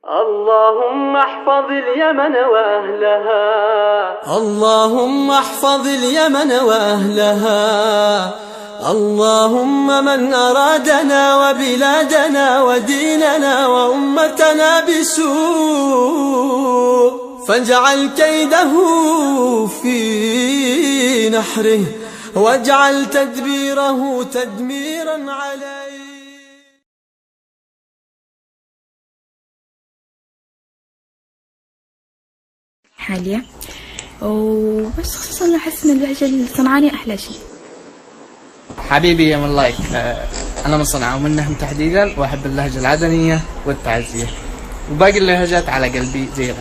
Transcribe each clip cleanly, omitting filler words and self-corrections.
اللهم احفظ اليمن وأهلها، اللهم احفظ اليمن وأهلها، اللهم من أرادنا وبلادنا وديننا وأمتنا بسوء فاجعل كيده في نحره واجعل تدبيره تدميرا عليه. حاليا وبس خصوصا أحس إن اللهجة الصنعانية أحلى شيء. حبيبي يا من لايك، أنا من صنعاء ومنهم تحديدا، وأحب اللهجة العدنية والتعزية، وباقي اللهجات على قلبي زي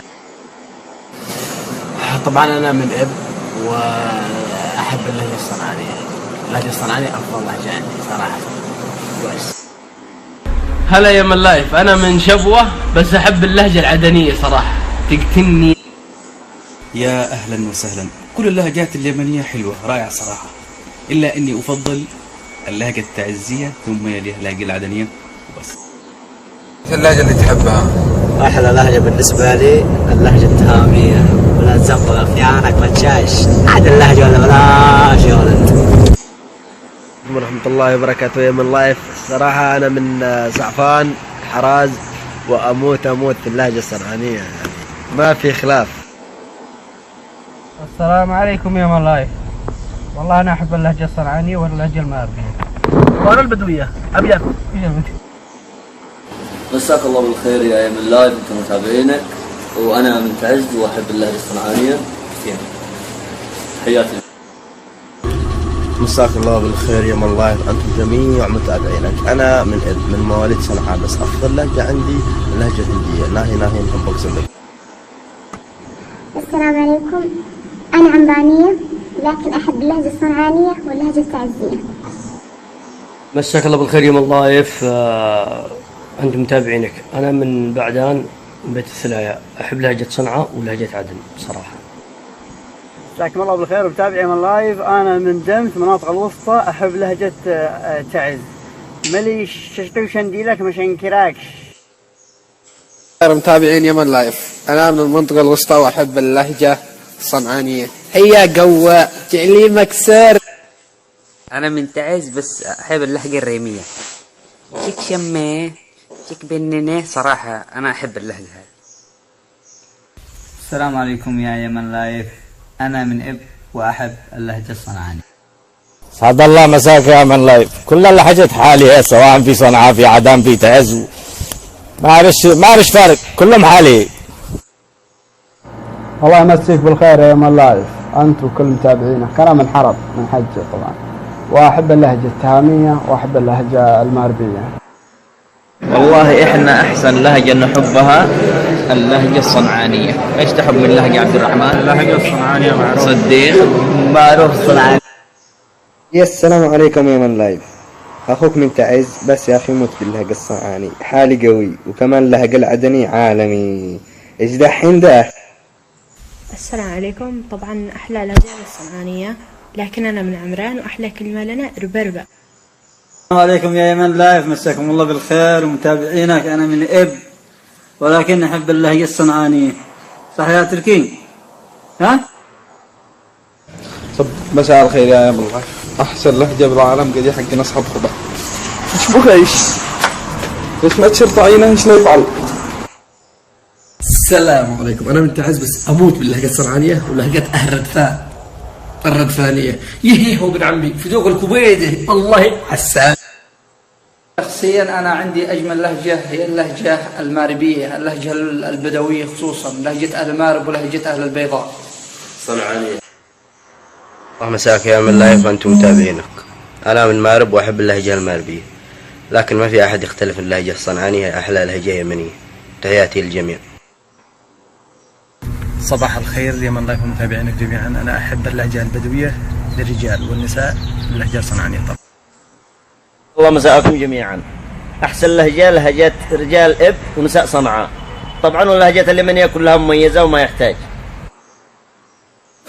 طبعا أنا من إب وأحب اللهجة الصنعانية. اللهجة الصنعانية أفضل لهجة عندي صراحة. كويس. هلا يا من لايف، أنا من شبوة بس أحب اللهجة العدنية صراحة، تقتلني. يا أهلا وسهلا. كل اللهجات اليمنية حلوة رائعة صراحة، إلا أني أفضل اللهجة التعزية ثم يليها اللهجة العدنية وبس. اللهجة اللي تحبها؟ أحلى لهجة بالنسبة لي اللهجة التهامية، ولا تزبط في عانك ما تشاش عاد اللهجة ولا بلاش يا ولد. ورحمة الله وبركاته يا من لايف. صراحة أنا من زعفان حراز وأموت في اللهجة الصنعانية، يعني ما في خلاف. السلام عليكم يا من لايف. والله أنا أحب اللهجة الصنعانية واللهجة المغربية وأنا البدوية أبيض. مساك الله بالخير يا من لايف، أنت متابعينك، وأنا من تعز وأحب اللهجة الصنعانية كثير. حياتي. مساك الله بالخير يا من لايف، أنتم جميع متابعينك. أنا من مواليد صنعاء، بس أفضل لهجة عندي اللهجة الهندية. ناهي نحب أقسم لك. السلام عليكم، أنا عمرانية لكن أحب اللهجة الصنعانية واللهجة التعزية. مساك الله بالخير يا من لايف، أنتم متابعينك. أنا من بعدان بيت الثلايا، أحب لهجة صنعاء ولهجة عدن بصراحة. مساكم الله بالخير ومتابعي من لايف. أنا من دمت مناطق الوسطى، أحب لهجة تعز. ملي ششتي وشنديلك مشان كراكش. متابعين يا من لايف، أنا من المنطقة الوسطى وأحب اللهجة الصنعانية. هيا قوة جعلي مكسر. أنا من تعز بس أحب اللهجة الريمية. تيك شمه تيك بننه، صراحة أنا أحب اللهجة هذه. السلام عليكم يا يمن لايف، أنا من إب وأحب اللهجة الصنعانية. سعد الله مساك يا من لايف. كل اللهجات حالية، سواء في صنعاء في عدن في تعز، ما عرش فارق، كلهم حالي. الله يمسيك بالخير يا من لايف، أنت وكل متابعينك. أنا من حرب من حجة طبعا، وأحب اللهجة التهامية وأحب اللهجة المغربية. والله إحنا أحسن لهجة نحبها اللهجة الصنعانية. إيش تحب من لهجة عبد الرحمن؟ اللهجة الصنعانية معروف. صديق معروف الصنعاني. يا السلام عليكم يا من لايف، أخوك من تعز، بس يا أخي موت باللهجة الصنعاني، حالي قوي، وكمان اللهجة العدني عالمي. إيش دحين ده؟ السلام عليكم. طبعا أحلى لهجة الصنعانية، لكن أنا من عمران وأحلى كلمة لنا ربربة. السلام عليكم يا يمن لايف، مساكم الله بالخير ومتابعينك. أنا من إب ولكن أحب اللهجة الصنعانية. صح يا تركي؟ ها؟ مساء الخير يا يمن لايف، أحسن لهجة بالعالم قدي حق أصحاب خبا. إيش بغيش؟ ليش ما تشرط عينه إيش نفعل؟ السلام عليكم، أنا من تعز بس أموت باللهجة الصنعانية ولهجة أهل الردفانية. يهيه ابن عمي في ذوق الكويت الله حسان. شخصيا أنا عندي أجمل لهجة هي اللهجة المغربية، اللهجة البدوية، خصوصا لهجة أهل المغرب ولهجة أهل البيضاء. صنعانية. مساك يا من لايف، أنتم متابعينك. أنا من المغرب وأحب اللهجة المغربية، لكن ما في أحد يختلف. اللهجة الصنعانية أحلى لهجة يمنية. تحياتي للجميع. صباح الخير يا من لايف ومتابعينك جميعا. أنا أحب اللهجة البدوية للرجال، والنساء اللهجة الصنعانية طبعا. الله مساءكم جميعا. أحسن لهجات رجال إب ونساء صنعاء طبعا، واللهجات اليمنية كلها مميزة وما يحتاج.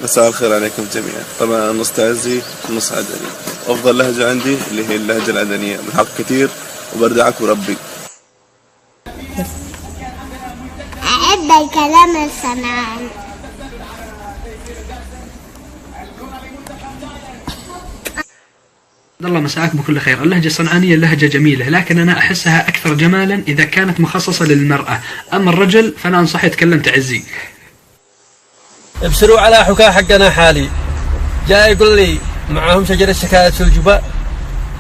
مساء الخير عليكم جميعا. طبعا نص تعزي ونص عدني. أفضل لهجة عندي اللي هي اللهجة العدنية، من حق كثير وبردعك وربي. أحب الكلام الصنعاني. الله مساءكم بكل خير. اللهجة الصنعانية لهجة جميلة، لكن أنا أحسها أكثر جمالا إذا كانت مخصصة للمرأة، أما الرجل فأنا أنصح يتكلم تعزي. ابشروا على حكاة حقنا حالي، جاء يقول لي معهم شجرة شكاية في الجباء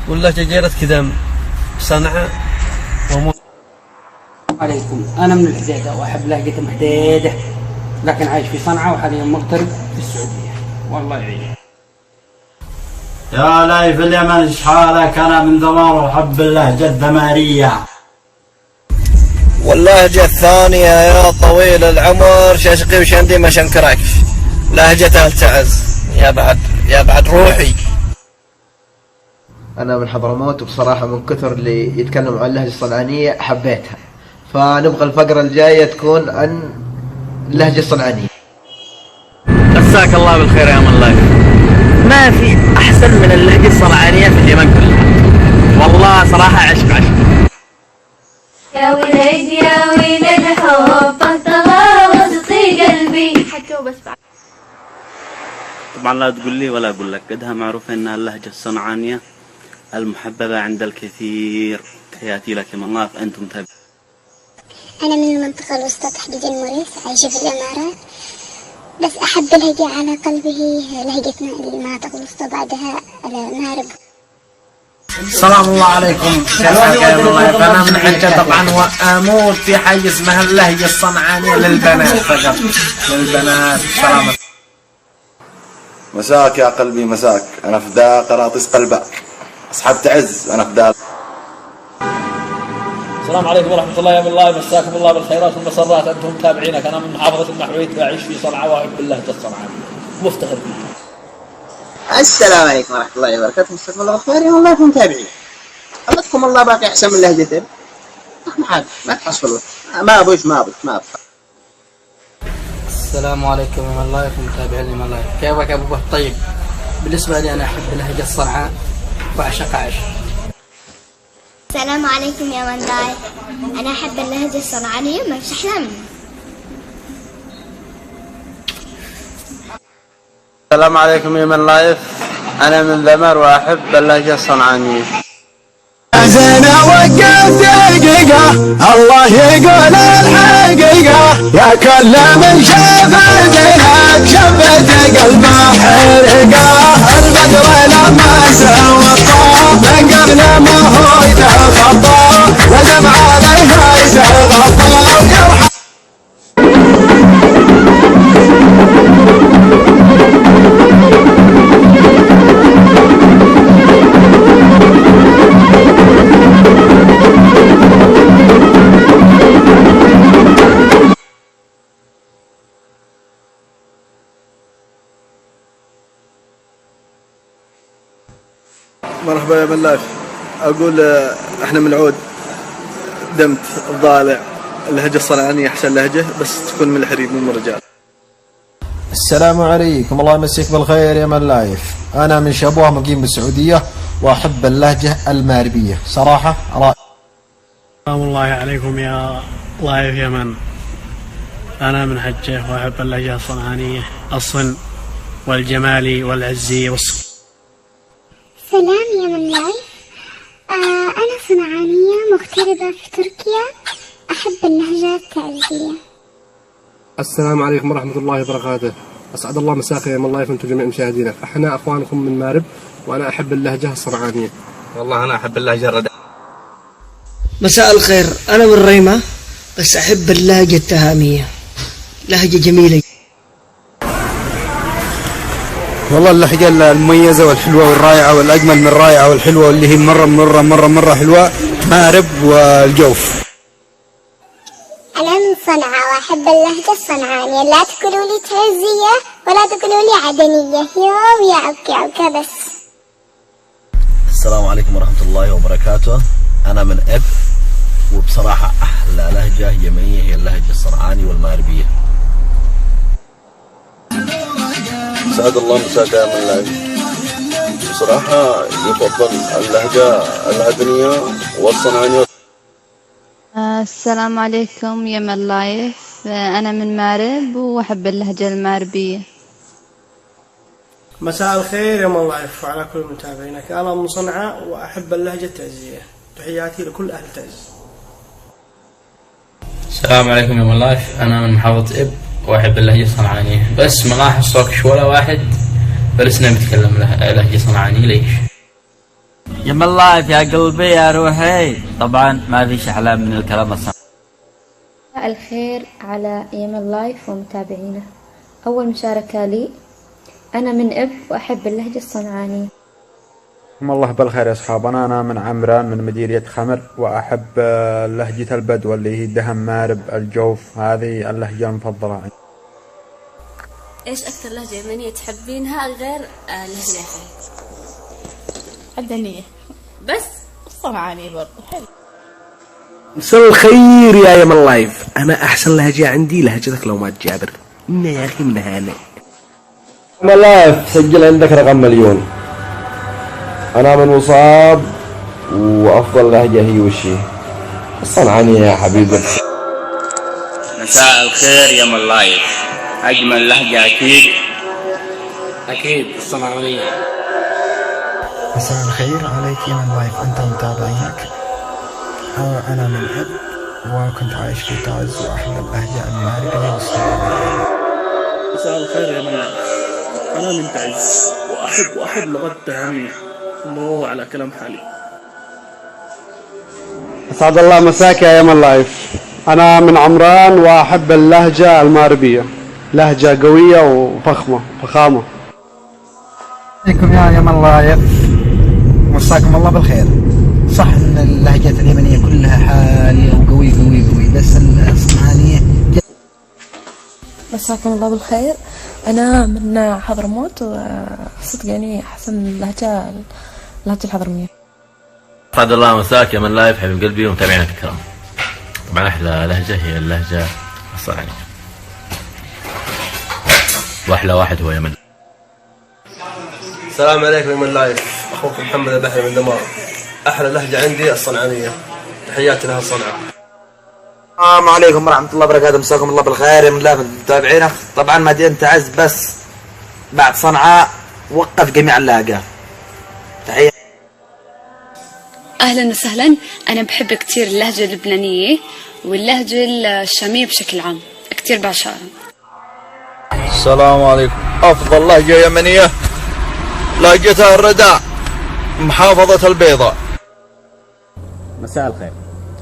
ولا شجرة كذا صنعاء عليكم. أنا من الحديدة وأحب لهجة الحديدة، لكن عايش في صنعاء وحاليا مغترب في السعودية. والله يعين. يا لايف اليمن ايش حالك؟ انا من ذمار وحب اللهجة الذمارية. واللهجة الثانية يا طويل العمر ششقي وشندي ما شنكركش، لهجة التعز يا بعد روحي. أنا من حضرموت، وبصراحة من كثر اللي يتكلموا عن اللهجة الصنعانية حبيتها، فنبغى الفقرة الجاية تكون عن اللهجة الصنعانية. مساك الله بالخير يا من لايف. ما في أحسن من اللهجة الصنعانية في اليمن كلها، والله صراحة عشق. يا ولد يا ولد حبك طغى وسط قلبي. حكوا بس بعد. طبعا لا تقول لي ولا أقول لك، قدها معروفة أنها اللهجة الصنعانية المحببة عند الكثير. تحياتي لك يا من لايف، أنتم تابعين. أنا من المنطقة الوسطى تحديدا موريس، عايشة في الإمارات، بس أحب اللهجة على قلبه لهجتنا المناطق الوسطى، بعدها المغرب. السلام الله عليكم، كيفك يا والله؟ أنا من حجة طبعا، وأموت في حي اسمها اللهجة الصنعانية للبنات فقط، للبنات. سلامة. مساك يا قلبي مساك، أنا فداء قراطيس قلبك، أصحاب تعز أنا فداء. السلام عليكم ورحمة الله يا من لايف، مساكم الله بالخيرات والمسرات، أنتم متابعينك. أنا من محافظة المحويت وأعيش في صنعاء وأحب اللهجة الصنعانية، مفتخر فيها. السلام عليكم ورحمة الله وبركاته، مساكم الله بالخير يا من لايف متابعين. حمدكم الله باقي أحسن من لهجتين. ما حاجة ما تحصلوا، ما أبوش. السلام عليكم يا من لايف ومتابعين من لايف، كيفك يا أبو طيب؟ بالنسبة لي أنا أحب اللهجة الصنعاء وأعشق عيش. السلام عليكم يا من لايف، أنا أحب اللهجة الصنعانية ما فيش أحلى منها. السلام عليكم يا من لايف، أنا من ذمر وأحب اللهجة الصنعانية. زينة وقف دقيقة، الله يقول الحقيقة، يا كل من شاف زينك شبت قلبه حرقة. البدر لما سوى الطاف من قبل ما هو يتخطى، لزم عليها يتغطى. مرحبا يا من لايف، أقول إحنا من العود دمت الضالع، اللهجة الصنعانية أحسن لهجة، بس تكون من الحريم مو من الرجال. السلام عليكم، الله يمسيك بالخير يا من لايف. أنا من شابوه مقيم بالسعودية وأحب اللهجة الماربية صراحة رائع. السلام الله عليكم يا لايف يمن، أنا من حجة وأحب اللهجة الصنعانية، الصن والجمالي والعزي والصن. سلام يا من لايف، أنا صنعانية مغتربة في تركيا، أحب اللهجة التعزية. السلام عليكم ورحمة الله وبركاته، أسعد الله مساك يا من لايف أنتم جميع مشاهدينك. احنا أخوانكم من مارب، وأنا أحب اللهجة الصنعانية. والله أنا أحب اللهجة الرداء. مساء الخير، أنا من ريمة، بس أحب اللهجة التهامية، لهجة جميلة. والله اللهجة المميزة والحلوة والرائعة والأجمل من الرائعة والحلوة، واللي هي مرة حلوة، مارب والجوف. أنا من صنعاء وأحب اللهجة الصنعانية، لا تقولوا لي تعزية ولا تقولوا لي عدنية، يا عبكة بس. السلام عليكم ورحمة الله وبركاته، أنا من إب، وبصراحة أحلى لهجة يمنية هي اللهجة الصنعاني والماربية. سعد الله مساك يا من لايف، بصراحة يفضل اللهجة العدنية والصنعانية. السلام عليكم يا من لايف، أنا من مارب وأحب اللهجة الماربية. مساء الخير يا من لايف وعلى كل متابعينك. أنا من صنعاء وأحب اللهجة التعزية. تحياتي لكل أهل تعز. السلام عليكم يا من لايف. أنا من محافظة إب وأحب اللهجة الصنعانية، بس ما لاحظ صوتش ولا واحد فلسنا بيتكلم لهجة صنعانية. ليش؟ يا من لايف يا قلبي يا روحي، طبعا ما فيش أحلى من الكلام الصنعاني. الخير على يمن لايف ومتابعينه. أول مشاركة لي، أنا من إب وأحب اللهجة الصنعانية. الله بالخير يا أصحاب. أنا من عمران من مديرية خمر وأحب لهجة البدو اللي هي دهم مارب الجوف، هذه اللهجة المفضلة عندي. إيش أكثر لهجة يمنية تحبينها غير لهجة الأخير؟ عدنية بس صنعانية برضو حلو. مساء الخير يا يمن لايف. أنا أحسن لهجة عندي لهجتك لو ما جابر. إنه يا أخي من هنا. يمن لايف سجل عندك رقم مليون. أنا من مصاب وأفضل لهجة هي وشي الصنعانية يا حبيبي. مساء الخير يا من لايف. أجمل لهجة أكيد الصنعانية. مساء الخير عليك يا من لايف أنت متابعينك. أنا من إب وكنت عايش في تعز وأحب اللهجة الماربية والصنعانية. مساء الخير يا من لايف. أنا من تعز وأحب لغة التهامية. الله على كلام حالي. أسعد الله مساك يا يمن لايف. أنا من عمران وأحب اللهجة الماربية، لهجة قوية وفخمة فخامة. عليكم يا يمن لايف، مساكم الله بالخير. صح ان اللهجات اليمنية كلها حالية وقوي قوي قوي، بس الصنعانية. مساكم الله بالخير. أنا من حضرموت وصدق يعني أحسن لهجة الحضرمية. أسعد الله مساك يا من لايف حبيب قلبي ومتابعينك الكرام. طبعا أحلى لهجة هي اللهجة الصنعانية، وأحلى واحد هو يمن. السلام عليكم يا من لايف. أخوكم محمد البحري من دمار. أحلى لهجة عندي الصنعانية. تحياتي لها الصنعاء. السلام عليكم ورحمة الله وبركاته. مساكم الله بالخير يا من لايف متابعينا. طبعا مدينة تعز بس بعد صنعاء وقف جميع اللهجات. تحية. أهلا وسهلا. أنا بحب كتير اللهجة اللبنانية واللهجة الشامية بشكل عام، كتير بعشقها. السلام عليكم. أفضل لهجة يمنية لهجة الرداء، محافظة البيضاء. مساء الخير.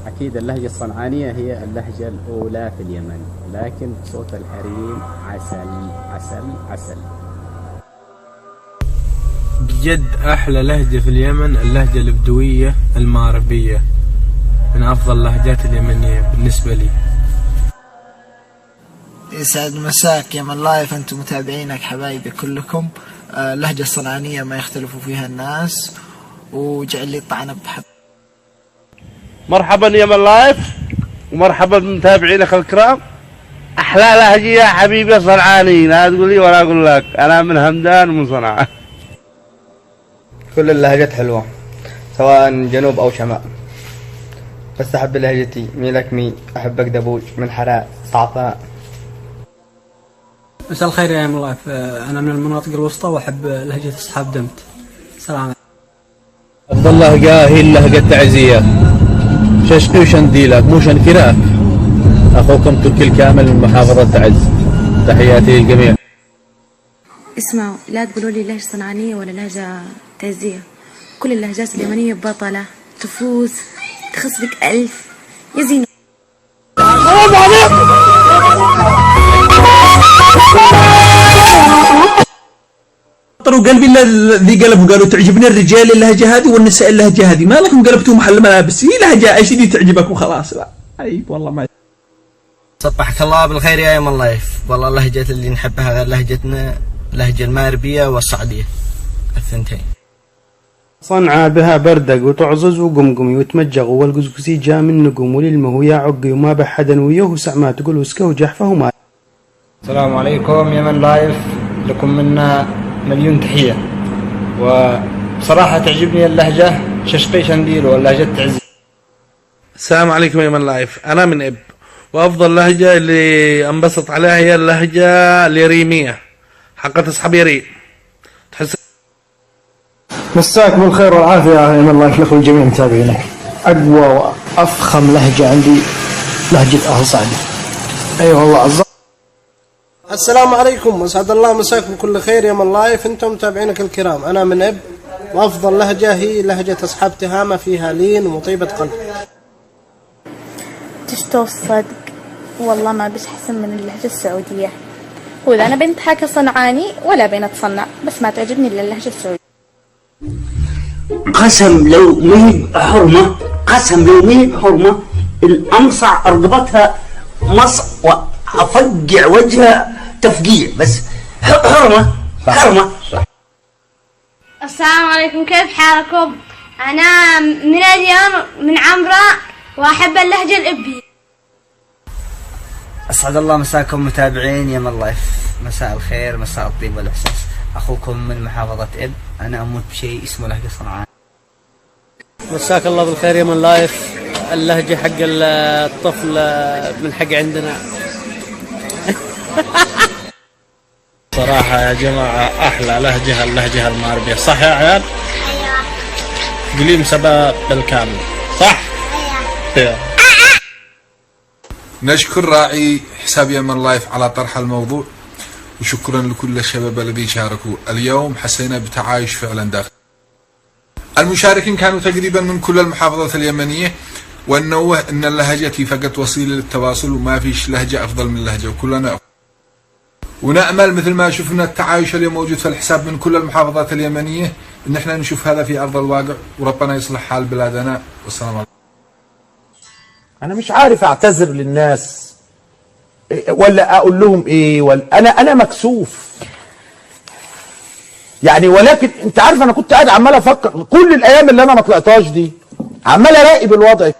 أكيد اللهجة الصنعانية هي اللهجة الأولى في اليمن، لكن صوت الحريم عسل عسل عسل. بجد أحلى لهجة في اليمن اللهجة البدوية الماربية، من أفضل اللهجات اليمنية بالنسبة لي. يسعد مساك يا من لايف أنتم متابعينك حبايبي كلكم. اللهجة الصنعانية ما يختلفوا فيها الناس، وجعل لي طعنة بحب. مرحبا يا من لايف ومرحبا بمتابعينك الكرام. أحلى لهجة يا حبيبي صنعاني، لا تقول لي ولا أقول لك. أنا من همدان ومن صنعاء. كل اللهجات حلوة سواء جنوب أو شمال، بس أحب لهجتي ميلك مي. أحبك دبوج من حراء صعفاء. مساء الخير يا يمن لايف. أنا من المناطق الوسطى وأحب لهجة أصحاب دمت. سلام. أفضل لهجة هي اللهجة التعزية، ششقي وشنديلك مو شنكراك. أخوكم تركي الكامل من محافظة تعز. تحياتي للجميع. اسمعوا، لا تقولوا لي لهجة صنعانية ولا لهجة تعزية. كل اللهجات اليمنية بطلة تفوز تخص بك ألف يزين. طروا قلبي ذي قلب وقالوا تعجبني الرجال اللهجة هذه والنساء اللهجة هذه. ما لكم قلبتوا محل ملابس؟ هي لهجة ايش دي تعجبك وخلاص. لا اي والله ما. صبحك الله بالخير يا يمن لايف. والله اللهجات اللي نحبها غير لهجتنا، لهجة الماربية والصعدية الثنتين. صنعاء بها بردق وتعزز وقمقمي وتمجغ والقزقزي جاء من نقم وللمه يا عقي وما بحدا وياه سعما تقول وسكه وجحفه وما. السلام عليكم يمن لايف، لكم منا مليون تحية. وبصراحة تعجبني اللهجة ششقي شنديل واللهجة تعزي. السلام عليكم يمن لايف. أنا من إب وأفضل لهجة اللي أنبسط عليها هي اللهجة اليريمية حقت أصحاب يريم. تحس مساكم بالخير والعافية يا من الله يخلق الجميع متابعينك. أقوى وأفخم لهجة عندي لهجة أهل صعدة. أيوة والله عز. السلام عليكم، وسعد الله مساكم كل خير يا من لايف، انتم متابعينك الكرام. انا من اب، وافضل لهجة هي لهجة اصحاب تهامة، فيها لين وطيبة قلب. تشتو الصدق والله ما بش احسن من اللهجة السعودية. واذا انا بنت حاكة صنعاني ولا بين اتصنع، بس ما تعجبني الا اللهجة السعودية. قسم لو مين حرمة، قسم لو مين حرمة الأمصع أرضبتها مص وأفجع وجهها تفجيع، بس حرمة حرمة. السلام عليكم، كيف حالكم؟ أنا من اليوم من عمرة وأحب اللهجة الإبية. أسعد الله مساكم متابعين يا من لايف، مساء الخير، مساء الطيب والإحساس. أخوكم من محافظة إب، أنا أموت بشيء اسمه لهجة صنعاء. مساك الله بالخير يا من لايف. اللهجة حق الطفل من حق عندنا. صراحة يا جماعة أحلى لهجة اللهجة المغربية، صح يا عيال؟ قليم سبا بالكامل، صح؟ ايوه. نشكر راعي حساب يمن لايف على طرح الموضوع، وشكرا لكل الشباب الذين شاركوا. اليوم حسينا بتعايش فعلا داخل. المشاركين كانوا تقريبا من كل المحافظات اليمنية، ونوه ان اللهجة فقط وسيلة للتواصل، وما فيش لهجة افضل من اللهجة، وكلنا ونأمل مثل ما شفنا التعايش اللي موجود في الحساب من كل المحافظات اليمنية ان احنا نشوف هذا في ارض الواقع، وربنا يصلح حال بلادنا. والسلام عليكم. انا مش عارف اعتذر للناس ولا اقول لهم ايه، ولا انا مكسوف يعني. ولكن انت عارف انا كنت قاعد عمال افكر كل الايام اللي انا ما طلعتهاش دي، عمال اراقب الوضع.